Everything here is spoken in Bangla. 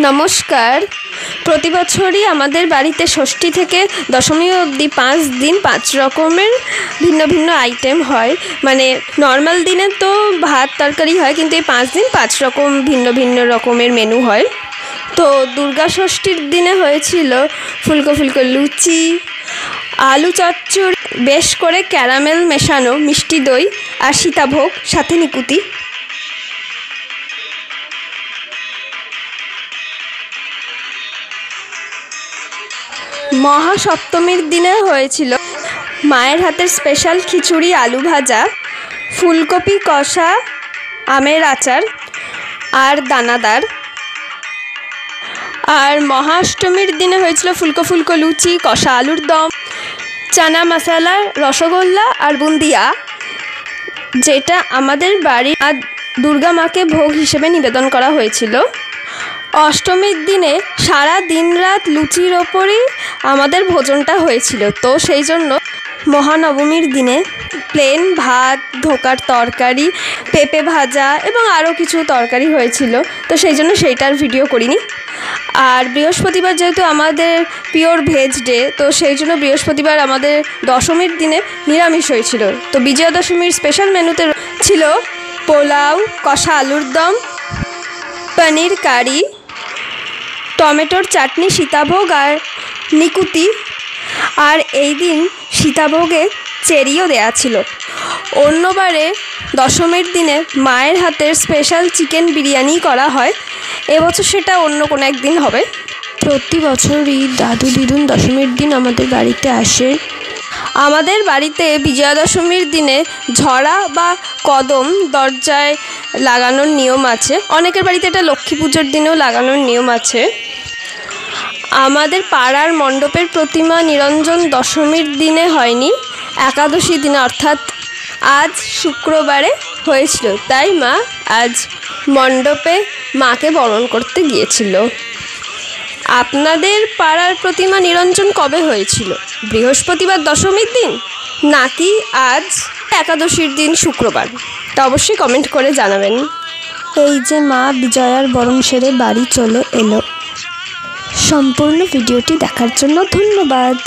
নমস্কার। প্রতি বছরই আমাদের বাড়িতে ষষ্ঠী থেকে দশমী অবধি 5 দিন 5 রকমের ভিন্ন ভিন্ন আইটেম হয়। মানে নর্মাল দিনে তো ভাত তরকারি হয়, কিন্তু এই 5 দিন 5 রকম ভিন্ন ভিন্ন রকমের মেনু হয়। তো দুর্গা ষষ্ঠীর দিনে হয়েছিল ফুলকো ফুলকো লুচি, আলু চচ্চড়ি, বেশ করে ক্যারামেল মেশানো মিষ্টি দই আর সীতাভোগ, সাথে নিকুতি। মহাসপ্তমীর দিনে হয়েছিল মায়ের হাতের স্পেশাল খিচুড়ি, আলু ভাজা, ফুলকপি কষা, আমের আচার আর দানাদার। আর মহাষ্টমীর দিনে হয়েছিল ফুলকো ফুলকো লুচি, কষা আলুর দম, চানা মশলা, রসগোল্লা আর বুন্দিয়া, যেটা আমাদের বাড়ির দুর্গা মাকে ভোগ হিসেবে নিবেদন করা হয়েছিল। অষ্টমীর দিনে সারা দিন রাত লুচির ওপরই আমাদের ভোজনটা হয়েছিল। তো সেই জন্য মহানবমীর দিনে প্লেন ভাত, ধোকার তরকারি, পেঁপে ভাজা এবং আরও কিছু তরকারি হয়েছিল। তো সেই জন্য সেইটার ভিডিও করিনি। আর বৃহস্পতিবার যেহেতু আমাদের পিওর ভেজ ডে, তো সেই জন্য বৃহস্পতিবার আমাদের দশমীর দিনে নিরামিষ হয়েছিল। তো বিজয়া দশমীর স্পেশাল মেনুতে ছিল পোলাও, কষা আলুর দম, পনির কারি, টমেটোর চাটনি, সীতাভোগ আর নিকুতি। আর এই দিন সীতাভোগে চেরিও দেয়া ছিল। অন্যবারে দশমীর দিনে মায়ের হাতের স্পেশাল চিকেন বিরিয়ানি করা হয়। এবছর সেটা অন্য কোনো একদিন হবে। প্রতি বছরই দাদু দিদুন দশমীর দিন আমাদের বাড়িতে আসে। আমাদের বাড়িতে বিজয়া দশমীর দিনে ঝরা বা কদম দরজায় লাগানোর নিয়ম আছে। অনেকের বাড়িতে এটা লক্ষ্মী পুজোর দিনেও লাগানোর নিয়ম আছে। আমাদের পাড়ার মণ্ডপের প্রতিমা নিরঞ্জন দশমীর দিনে হয়নি, একাদশী দিনে, অর্থাৎ আজ শুক্রবারে হয়েছিল। তাই মা আজ মণ্ডপে মাকে বরণ করতে গিয়েছিল। আপনাদের পাড়ার প্রতিমা নিরঞ্জন কবে হয়েছিল? বৃহস্পতিবার দশমীর দিন, নাকি আজ একাদশীর দিন শুক্রবার? তা অবশ্যই কমেন্ট করে জানাবেন। এই যে মা বিজয়ার বরণ সেরে বাড়ি চলে এলো। সম্পূর্ণ ভিডিওটি দেখার জন্য ধন্যবাদ।